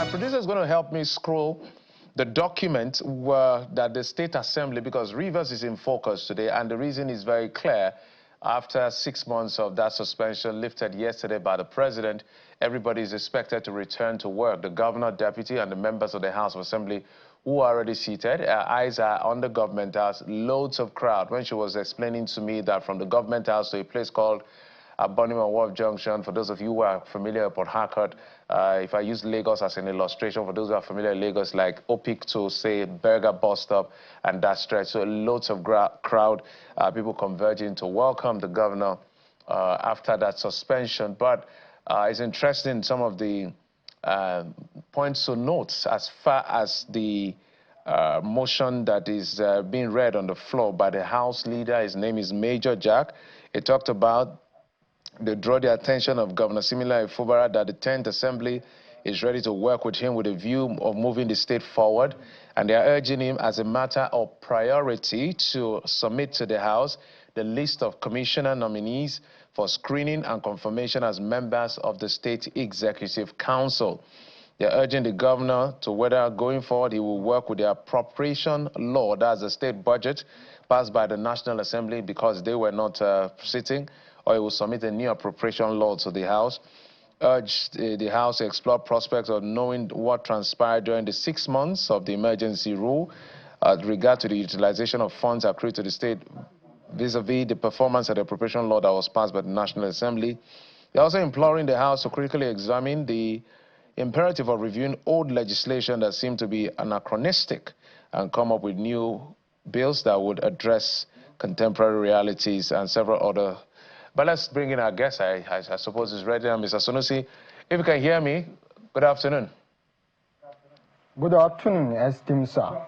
producer is going to help me scroll the document that the State Assembly, because Rivers is in focus today, and the reason is very clear. After 6 months of that suspension lifted yesterday by the president, everybody is expected to return to work. The governor, deputy, and the members of the House of Assembly who are already seated. Eyes are on the government house. Loads of crowd. When she was explaining to me that from the government house to a place called Bonima Wharf Junction, for those of you who are familiar with Port Harcourt, if I use Lagos as an illustration, for those who are familiar with Lagos, like Opik to, say, Berger bus stop and that stretch. So loads of crowd, people converging to welcome the governor after that suspension. But it's interesting, some of the points to note as far as the motion that is being read on the floor by the House leader. His name is Major Jack. He talked about, they draw the attention of Governor Fubara that the 10th Assembly is ready to work with him with a view of moving the state forward. And they are urging him as a matter of priority to submit to the House the list of commissioner nominees for screening and confirmation as members of the State Executive Council. They're urging the governor to whether going forward he will work with the appropriation law, that's the state budget, passed by the National Assembly because they were not sitting, or he will submit a new appropriation law to the House. Urged the House to explore prospects of knowing what transpired during the 6 months of the emergency rule with regard to the utilization of funds accrued to the state vis-a-vis the performance of the appropriation law that was passed by the National Assembly. They're also imploring the House to critically examine the imperative of reviewing old legislation that seemed to be anachronistic and come up with new bills that would address contemporary realities and several other. But let's bring in our guest. I suppose he's ready now, Mr. Sunusi. If you can hear me, good afternoon. Good afternoon, esteemed sir.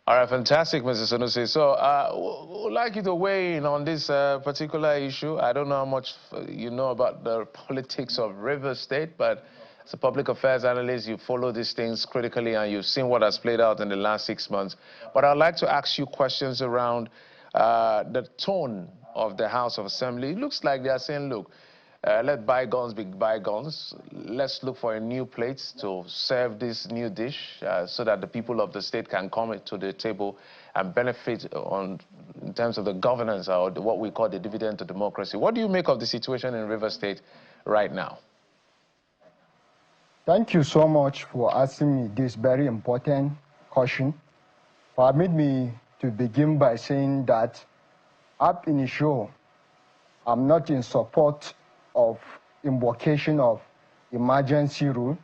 All right, fantastic, Mr. Sunusi. So we'd like you to weigh in on this particular issue. I don't know how much you know about the politics of Rivers State, but as a public affairs analyst, you follow these things critically and you've seen what has played out in the last 6 months. But I'd like to ask you questions around the tone of the House of Assembly. It looks like they are saying, look, let bygones be bygones. Let's look for a new plate to serve this new dish so that the people of the state can come to the table and benefit in terms of the governance or what we call the dividend to democracy. What do you make of the situation in Rivers State right now? Thank you so much for asking me this very important question. Permit me to begin by saying that ab initio, I'm not in support of invocation of emergency rule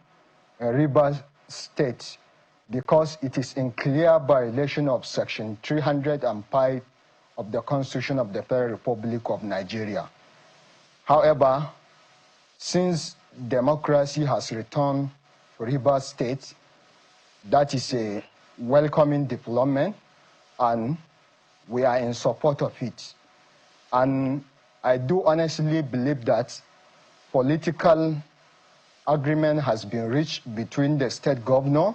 in Rivers State because it is in clear violation of Section 305 of the Constitution of the Federal Republic of Nigeria. However, since democracy has returned to Rivers State, that is a welcoming development, and we are in support of it. And I do honestly believe that political agreement has been reached between the state governor,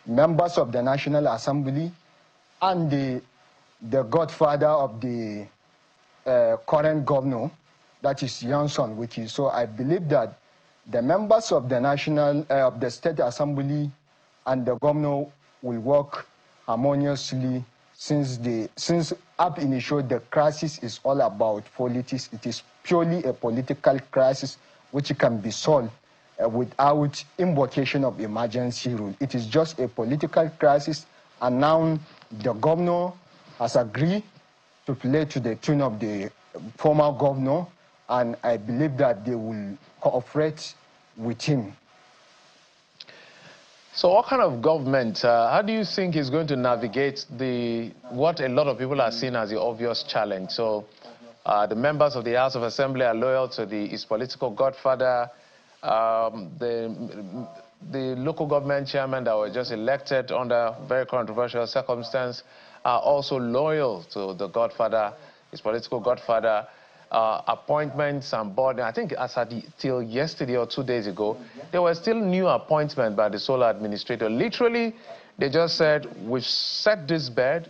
members of the National Assembly, and the godfather of the current governor, that is Johnson Wiki. So I believe that the members of the State Assembly and the governor will work harmoniously since ab initio the crisis is all about politics. It is purely a political crisis which can be solved without invocation of emergency rule. It is just a political crisis, and now the governor has agreed to play to the tune of the former governor, and I believe that they will cooperate with him. So what kind of government, how do you think is going to navigate what a lot of people are seeing as the obvious challenge? So the members of the House of Assembly are loyal to his political godfather. The local government chairman that was just elected under very controversial circumstance are also loyal to the godfather, his political godfather. Appointments and board, I think as at till yesterday or 2 days ago, there were still new appointments by the sole administrator. Literally, they just said, we've set this bed,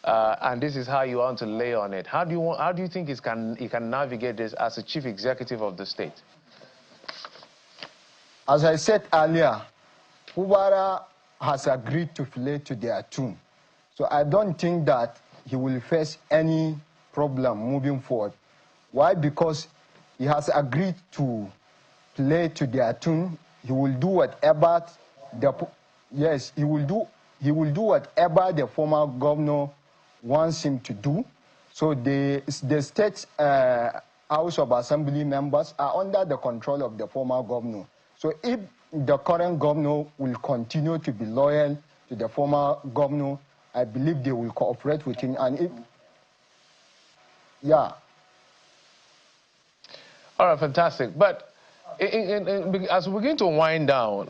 and this is how you want to lay on it. How do you think he can navigate this as a chief executive of the state? As I said earlier, Fubara has agreed to play to their tune. So I don't think that he will face any problem moving forward. Why? Because he has agreed to play to their tune. He will do whatever he will do whatever the former governor wants him to do. So the state House of Assembly members are under the control of the former governor. So if the current governor will continue to be loyal to the former governor, I believe they will cooperate with him. And if, yeah. All right, fantastic. But as we begin to wind down,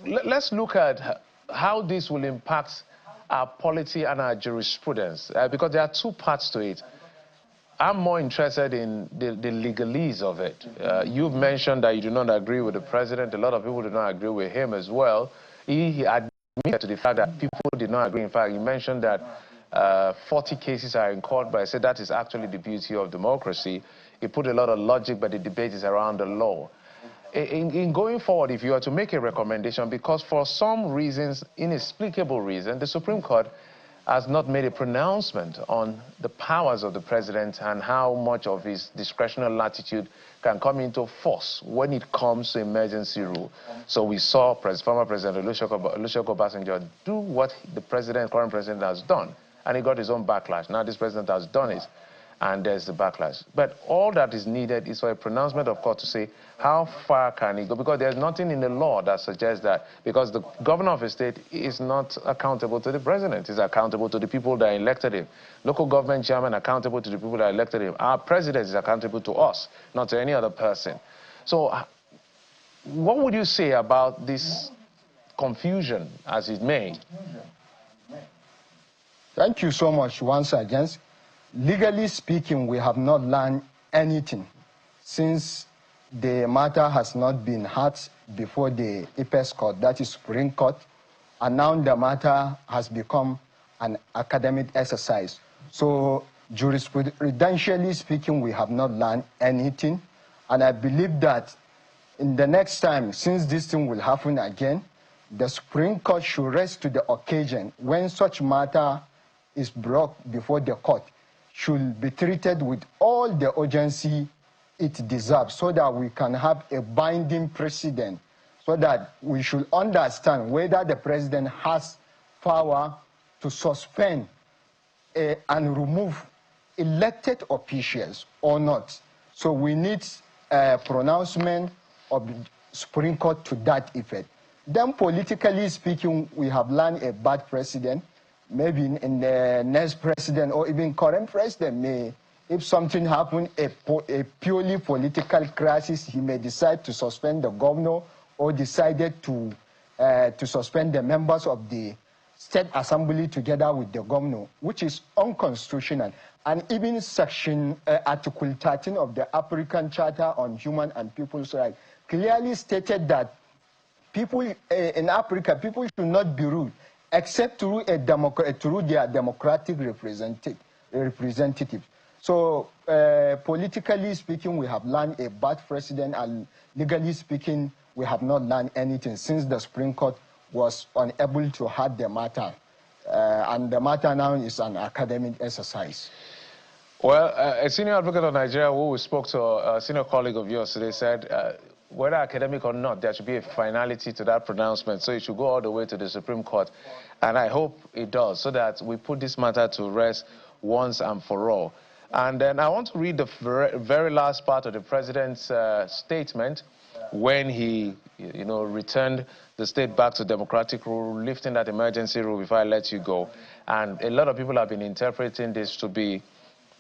let's look at how this will impact our polity and our jurisprudence, because there are two parts to it. I'm more interested in the legalese of it. You've mentioned that you do not agree with the president. A lot of people do not agree with him as well. He admitted to the fact that people did not agree. In fact, he mentioned that 40 cases are in court, but I said that is actually the beauty of democracy. He put a lot of logic, but the debate is around the law. In going forward, if you are to make a recommendation, because for some reasons, inexplicable reason, the Supreme Court has not made a pronouncement on the powers of the president and how much of his discretionary latitude can come into force when it comes to emergency rule. So we saw former President Olusegun Obasanjo do what the current president has done, and he got his own backlash. Now this president has done it, and there's the backlash. But all that is needed is for a pronouncement of court to say how far can he go, because there's nothing in the law that suggests that, because the governor of a state is not accountable to the president. He's accountable to the people that elected him. Local government chairman accountable to the people that elected him. Our president is accountable to us, not to any other person. So what would you say about this confusion as it may? Thank you so much once again. Legally speaking, we have not learned anything since the matter has not been heard before the apex court, that is Supreme Court, and now the matter has become an academic exercise. So jurisprudentially speaking, we have not learned anything, and I believe that in the next time, since this thing will happen again, the Supreme Court should rise to the occasion when such matter is brought before the court, should be treated with all the urgency it deserves, so that we can have a binding precedent, so that we should understand whether the president has power to suspend and remove elected officials or not. So we need a pronouncement of the Supreme Court to that effect. Then politically speaking, we have learned a bad precedent. Maybe in the next president or even current president may, if something happens, a purely political crisis, he may decide to suspend the governor or decided to suspend the members of the state assembly together with the governor, which is unconstitutional. And even Article 13 of the African Charter on Human and People's Rights clearly stated that people in Africa, people should not be ruled except through their democratic representative. So politically speaking, we have learned a bad precedent, and legally speaking, we have not learned anything since the Supreme Court was unable to hear the matter. And the matter now is an academic exercise. Well, a senior advocate of Nigeria who spoke to a senior colleague of yours today said, whether academic or not, there should be a finality to that pronouncement. So it should go all the way to the Supreme Court. And I hope it does, so that we put this matter to rest once and for all. And then I want to read the very last part of the president's statement when he, returned the state back to democratic rule, lifting that emergency rule before I let you go. And a lot of people have been interpreting this to be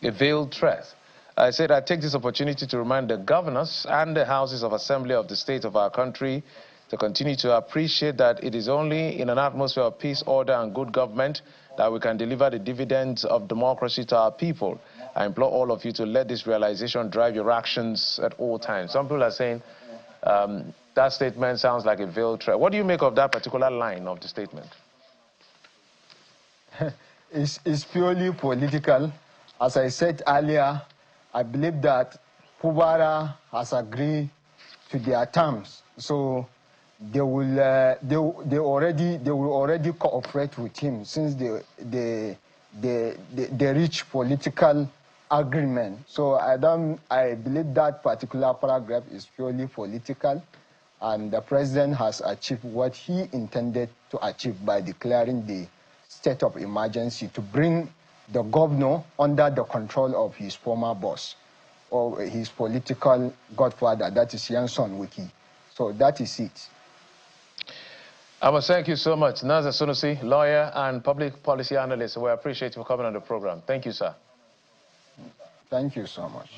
a veiled threat. I said I take this opportunity to remind the governors and the houses of assembly of the state of our country to continue to appreciate that it is only in an atmosphere of peace, order, and good government that we can deliver the dividends of democracy to our people. I implore all of you to let this realization drive your actions at all times. Some people are saying that statement sounds like a veiled threat. What do you make of that particular line of the statement? It's purely political. As I said earlier, I believe that Fubara has agreed to their terms. So they will already cooperate with him since they reach political agreement. So I believe that particular paragraph is purely political, and the president has achieved what he intended to achieve by declaring the state of emergency to bring the governor under the control of his former boss or his political godfather, that is Yanson Wiki. So that is it. I must thank you so much. Naza Sunusi, lawyer and public policy analyst. We appreciate you for coming on the program. Thank you, sir. Thank you so much.